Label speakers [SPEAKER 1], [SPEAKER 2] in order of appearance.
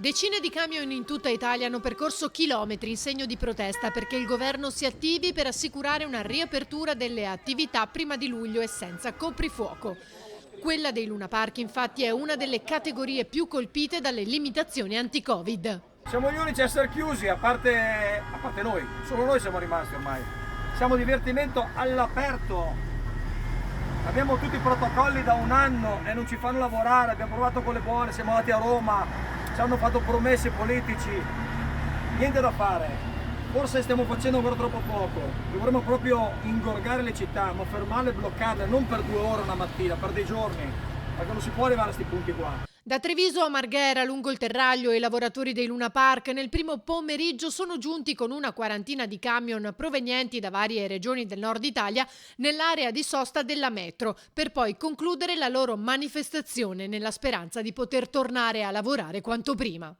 [SPEAKER 1] Decine di camion in tutta Italia hanno percorso chilometri in segno di protesta perché il governo si attivi per assicurare una riapertura delle attività prima di luglio e senza coprifuoco. Quella dei Luna Park infatti è una delle categorie più colpite dalle limitazioni anti-Covid.
[SPEAKER 2] Siamo gli unici a essere chiusi, a parte noi, solo noi siamo rimasti ormai. Siamo divertimento all'aperto. Abbiamo tutti i protocolli da un anno e non ci fanno lavorare, abbiamo provato con le buone, siamo andati a Roma, ci hanno fatto promesse politici, niente da fare. Forse stiamo facendo ancora troppo poco, dovremmo proprio ingorgare le città, ma fermarle e bloccarle, non per 2 ore una mattina, per dei giorni, perché non si può arrivare a questi punti qua.
[SPEAKER 1] Da Treviso a Marghera, lungo il Terraglio, i lavoratori dei Luna Park nel primo pomeriggio sono giunti con una quarantina di camion provenienti da varie regioni del nord Italia nell'area di sosta della metro, per poi concludere la loro manifestazione nella speranza di poter tornare a lavorare quanto prima.